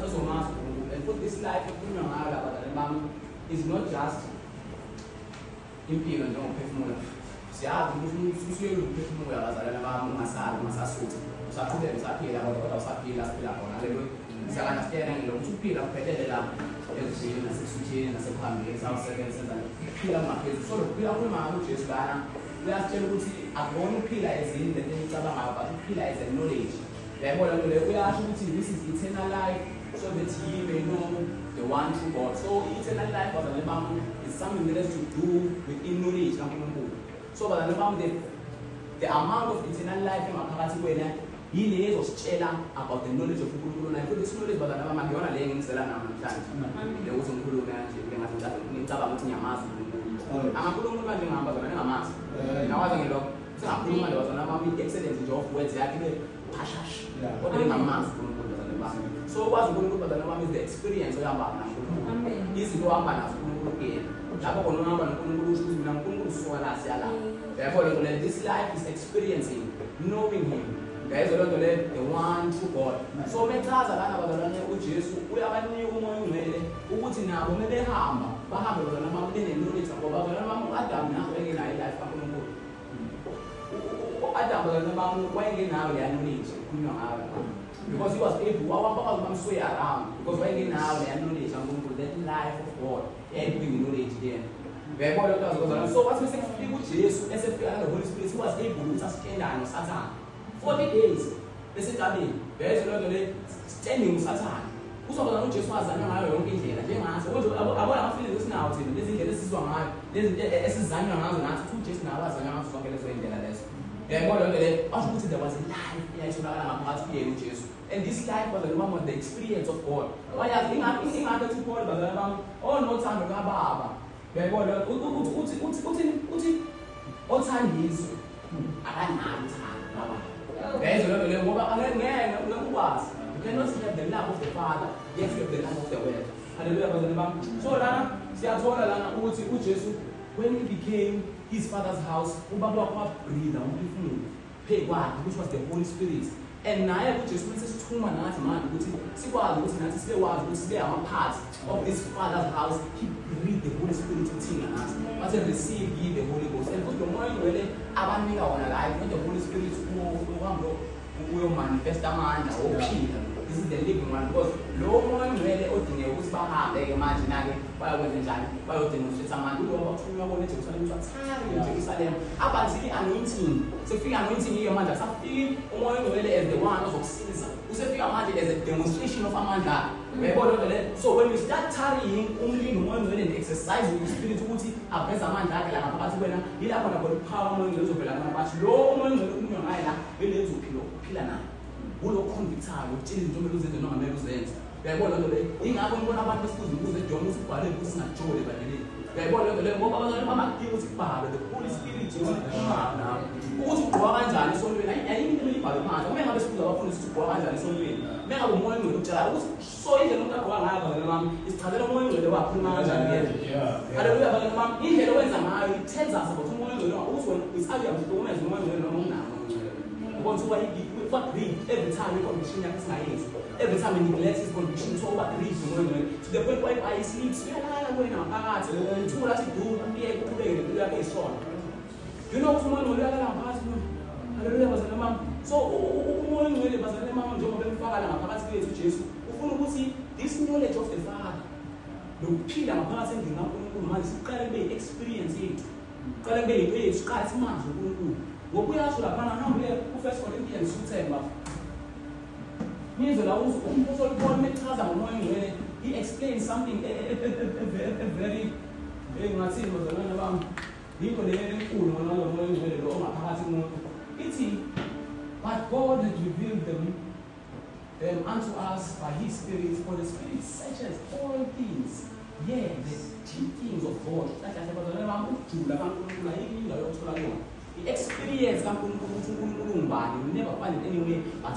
azomazi uNkulunkulu and futhi this life ekhulunywa ngayo lapha bazalwane bami is not just impilo njengokuphefumula. Siyazi ukuthi usuyele ukuphefumula bazalwane bami ungasasuthi usaqhubeka usaphila kodwa usaphila siphila khona haleluya. Siyakana siyena ngilokuthi ukuphila kuphelele la ezweni nasekusutheni nasekuhambeni sawusebenza ukuphila kungaphezulu. So ukuphila kuMama uJesu lana uyasitshela ukuthi akubona ukuphila ezini lento enicabangayo but ukuphila as a knowledge. Yayibona lento leyo uyasho ukuthi this is eternal life so that ye may know the one true God. So eternal life bazalwane bami is something that has to do with knowledge kaNkulunkulu. So bazalwane bami the amount of eternal life emaphakathi kwena yile ezositshela about the knowledge of uNkulunkulu. Na this knowledge bazalwane bami akuyona le engisela namhlanje le ukuthi uNkulunkulu kanje ngingathi ngicabanga ukuthi ngiyamazi uNkulunkulu. Amankulunkulu manje ngihamba bazalwane ngamazi. Nawazi ngilokho singakhuluma le bazalwane bami excellence nje of words yakhe le phashash kodwa ngamazi uNkulunkulu bazalwane bami. So kwazi uNkulunkulu bazalwane bami is the experience oyahamba naNkulunkulu. Izinto ohamba nazo uNkulunkulu kuyena lapho khona uhamba noNkulunkulu usho ukuthi mina uNkulunkulu sola la siyala. Therefore this life is experiencing knowing him. Guys, the one true God. So mechaza lana bazalwane uJesu uyabanika umoya ongcwele ukuthi nabo mebehamba bahambe bazalwane bami knowledge ngoba bazalwane bami uAdam naye wayengenayo life kaNkulunkulu. uAdam bazalwane bami wayengenayo le knowledge kunywa ngayo because he was able wawapakazi bamsway around because wayengenayo le knowledge kaNkulunkulu, that life of God bring knowledge there. Uyayibona lokho bazalwane. So wathi sekufika uJesu esefika la Holy Spirit he was able ukuthi asikendane noSathane 40 days besentabeni. Uyayizwa lento le standing uSathane uzobona uJesu wazanywa ngayo yonke indlela njengathi abona amafilings esinawo thina lezi indlela esizwa ngayo lezi esizanywa ngazo nathi uJesu nawo wazanywa ngazo zonke lezo indlela lezo. Uyayibona lento le asho ukuthi there was a life eyayitholakala ngaphakathi kuyena uJesu and this life was the experience of God. Wayazi ingakho ethi Paul bazalwane bami onothando kaBaba. Uyayibona uthi othandizwe akanalo uthando kaBaba. Guys, you cannot have the love of the Father, yet you have the love of the Word. Hallelujah. So lana siyathola lana ukuthi uJesu when he became his father's house, ubaba wakhe breathe umphefumulo phe kwakhe which was the Holy Spirit. And naye uJesu sesithuma nathi manje ukuthi sikwazi ukuthi nathi sibewazi ukuthi sibe ama part of this father's house. He breathed the Holy Spirit uthina nathi. But receive ye the Holy Ghost. And ukuthi umoya ongcwele abanika wona la not the Holy Spirit uhambo uyomanifesta amandla okuphila. This is the living one because lo moya ongcwele odingeka ukuthi bahambe ke manje nake bayakwenza njani bayodemonstrate amandla ngoba bafuna ukubona eJerusalem ukuthi athari eJerusalem abanzi anointing sefika anointing ke manje asafiki umoya ongcwele as the one ozokusiza usefika manje as a demonstration of amandla. Uyayibona lento le. So when you start tarrying umlilo umoya ongcwele and exercise with the spirit ukuthi aveza amandla akhe la ngaphakathi kwena yilapho nakho power umoya ongcwele uzovela kana bathi lo umoya ongcwele ukunywa ngaye la belenza uphila naye ulo convictayo utshela into omele uzenze noma kumele uzenze. Uyayibona lento le ingakho ngibona abantu besifuza ukuze John ukuthi ubhale ukuthi singajole baleleni. Uyayibona lento le ngoba abazali bamadinga ukuthi kubhalwe the Holy Spirit ukhuluma nawe ukuthi ugqoka kanjani esontweni ayikho into ibhalwe phansi. Uma ngabe sifuza abafuna ukuthi ugqoka kanjani esontweni mengabe umoya ongcwele utshela ukuthi so indlela umuntu agqoka ngayo bazalwane bami isichazela umoya ongcwele wakhuluma kanjani yena. Haleluya bazalwane bami indlela owenza ngayo it tells us about umoya ongcwele ukuthi wena isabiya mhlawumbe umoya ongcwele noma ungawo because why what read every time you conviction yakho singayenzi every time you neglect his conviction so what read to the point where I sleep siyalala wena phakathi uthola ukuthi do ngiyeke uqhubeke ngempilo yakho esona you know ukuthi umuntu uyalala phakathi haleluya bazalwane bami. So umoya ongcwele bazalwane bami njengoba bemfaka la ngaphakathi kwethu uJesu ufuna ukuthi this knowledge of the Father lokuphila ngaphakathi endlini kaNkulunkulu manje siqale kube i-experience yethu, siqale kube yinto yethu, siqale simazi uNkulunkulu. Ngokuyasho laphana nahambile ku1 Corinthians 2:10 bafana. Ngizwe la umpostoli Paul mechaza ngomoya ongcwele, he explains something very engathini bazalwane bami. Yinto leyo enkulu ngona lo moya ongcwele lo ongaphakathi kumuntu. Ithi but God has revealed them unto us by His Spirit, for the Spirit searches all things, yeah, the deep things of God. The experience you never find it anywhere but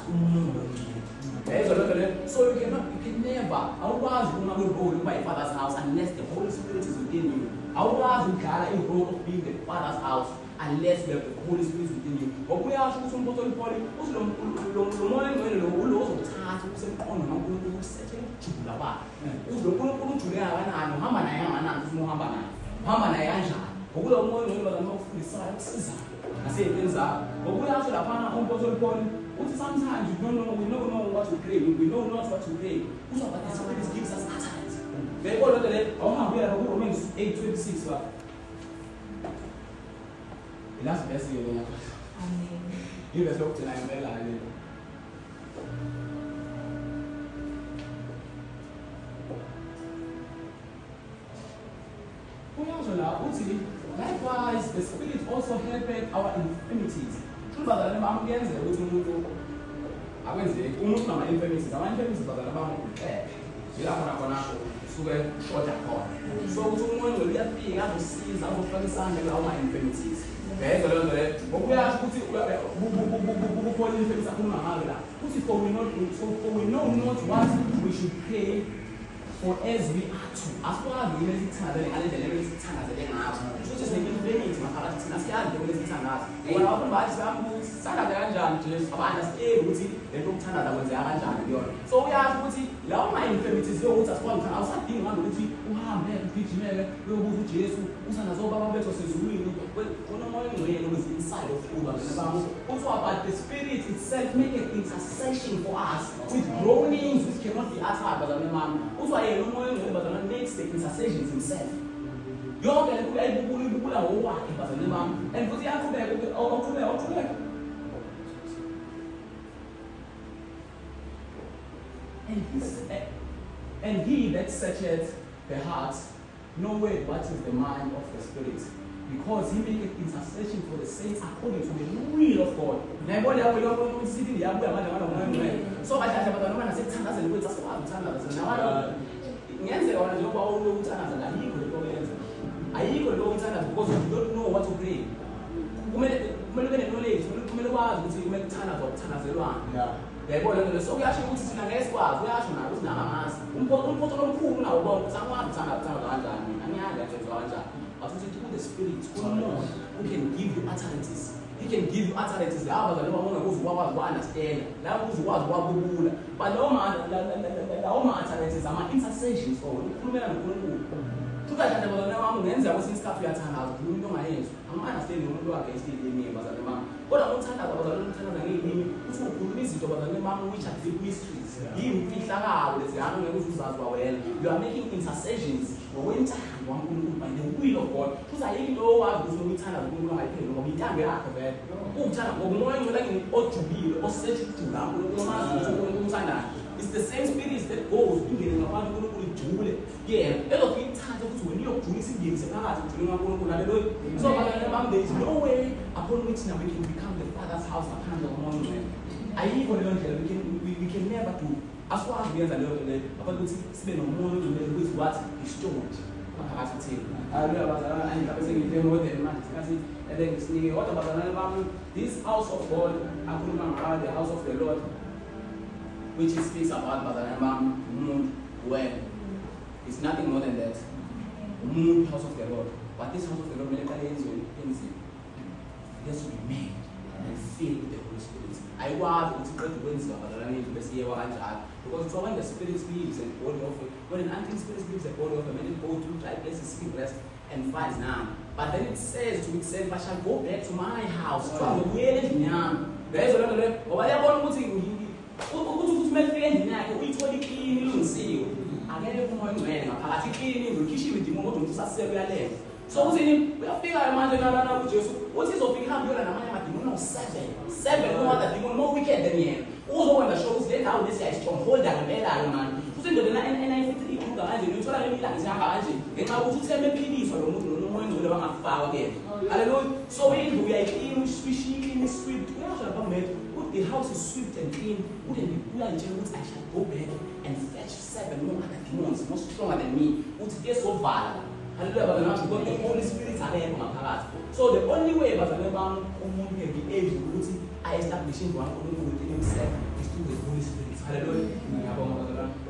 so you can never, otherwise you will not go to my Father's house unless the Holy Spirit is within you. Otherwise you can't in role of being the Father's house unless you have the Holy Spirit within you. But we are also some bottle poly, also the morning when you will also start to say on who settle to the bar. Who's the one who to the Havana, Hamana, Hamana, who will morning when I'm the sides. I say things are, but we also have on bottle poly. Sometimes we don't know, we don't know what to pray, we know not what to pray. Who's what the Spirit gives us utterance. They all look at it, we are Romans 8:26. The last best year, amen. You guys look tonight, Bella. Likewise, the Spirit also helped our infirmities. Bazalwane bami kuyenzeka ukuthi umuntu akwenzeki umuntu nama-infirmities ama-infirmities bazalwane bami yilapho nakhona suke shoda khona so ukuthi umoya ongcwele uyafika azosiza azofaka isandla kulawo ma-infirmities bezwa leyo nto leyo ngokuyasho ukuthi kukhona infirmities akhuluma ngayo la ukuthi for we know not what we should pray for as we are to asikwazi yini esithangazele ngale ndlela esithangazele ngayo futhi sinemilimiti ngaphakathi thina siyazi into esithandaza wona abantu bathi sithandaza kanjani nje abantu asiyeli ukuthi lento okuthandaza kwenzeka kanjani kuyona so uyasho ukuthi lawo ma-infirmities yokuthi asikwazi ukuthi awusadingi ngalo ukuthi uhambe ugijimele uyobuza uJesu usana zobaba bethu sezulwini khona umoya ongcwele was inside of you bazalwane bami kuthiwa but the Spirit itself make an intercession for us with groanings which cannot be uttered bazalwane bami kuthiwa yena umoya ongcwele bazalwane makes the intercessions himself yonke le uyayibukula ngokwakhe bazalwane bami and futhi iyaqhubeka and he that searcheth the heart knoweth what is the mind of the Spirit, because he maketh intercession for the saints according to the will of God. So I have a said, Tandas and Wits, Tandas. Ngenzeka wona njengoba ulokuthandaza ayikho lento oyenza ayikho lento okuthandaza because you don't know what to pray kumele ube knowledge kumele wazi ukuthi kumele kuthandaza ukuthandazelwana yayibona lento so kuyasho ukuthi sina ngeke sikwazi uyasho nayo ukuthi nangamazi umphoto omkhulu nawo bonke sangwazi ukuthandaza kanjani angiyazi akwenziwa kanjani but uthi the Spirit kunomoya who can give you utterances. He can give you utterances laba noma ungakwazi ukwazi understand laba ukwazi ukwabula but lawo ma utterances ama intercessions for ukukhulumela noNkulunkulu tukajana bazalwane bami ngenzeka ukuthi isikhathi uyathandaza umuntu ongayenzi ama-understand umuntu wakhe esithini bazalwane bami kodwa ukuthandaza bazalwane ukuthandaza ngey'limi uthi ukhuluma izinto bazalwane bami which are deep mysteries yimfihlakalo leziyana ongeke uzazi wena you are making intercessions ngokwentando kaNkulunkulu by the will of God futhi ayikho into owazi ukuthi uyithandaza uNkulunkulu angayipheli ngoba intando yakhe vele ukuthanda ngokumoya ongcwele ojubile osethi ukujula kaNkulunkulu omazi ukuthi uNkulunkulu uthandayo. It's the same Spirit that goes ingene ngabantu uNkulunkulu ijule yena elokhu ithanda ukuthi wena uyokujulisa ingenise phakathi ujule kaNkulunkulu haleluya so bazalwane bami there is no way upon which now we can become the Father's house ngaphandle komoya ongcwele ayikho leyo ndlela we can never do asikwazi ukuyenza leyo nto leyo abantu ukuthi sibe nomoya ongcwele ukuthi what i-storage phakathi kuthina haleluya bazalwane ayingabe sengithe modern manje sikathi ebengisinike kodwa bazalwane bami this house of God akhuluma ngayo the house of the Lord which he speaks about bazalwane bami umuntu wena it's nothing more than that umuntu house of the Lord but this house of the Lord mele qale yenziwe enzima it has to be made and filled with the Holy Spirit ayikwazi ukuthi qeda ukwenziwa bazalwane bethu bese yewa kanjalo because so when the Spirit leaves and body of it when an unclean spirit leaves the body of a man it goes through dry places seek rest and finds none but then it says to itself I shall go back to my house ngokuyela endlini yami Bezwe lento le ngoba yabona ukuthi ukuthi kumele endini yakhe uyithola iclean ilungisiwe. Angeke kumoya ngcwele ngaphakathi clean izokhishwa idimoni kodwa umuntu usasele uyalenza. So uthini uyafika manje nalana kuJesu uthi izofika ihambe yona namanye amadimoni no7 kuma demon more wicked than yena. Uzokwenza sure ukuthi le ndawo lesi stronghold angempela manje. Futhi indoda enayifithi ikhuluka manje uyithola ngemilanga isihamba kanje ngenxa yokuthi utheme ephiliswa lo muntu nomoya ngcwele wangafakwa kuyena. Hallelujah. So indlu uyayiclean uyishwishile sweep uyasho lapha manje the house is swept and clean. Wouldn't be cooler in I shall go back and fetch 7 more other demons more stronger than me. Would be so violent. Hallelujah. Because the Holy Spirit are there from our so the only way but can be able to establish one within himself is through the Holy Spirit. Hallelujah.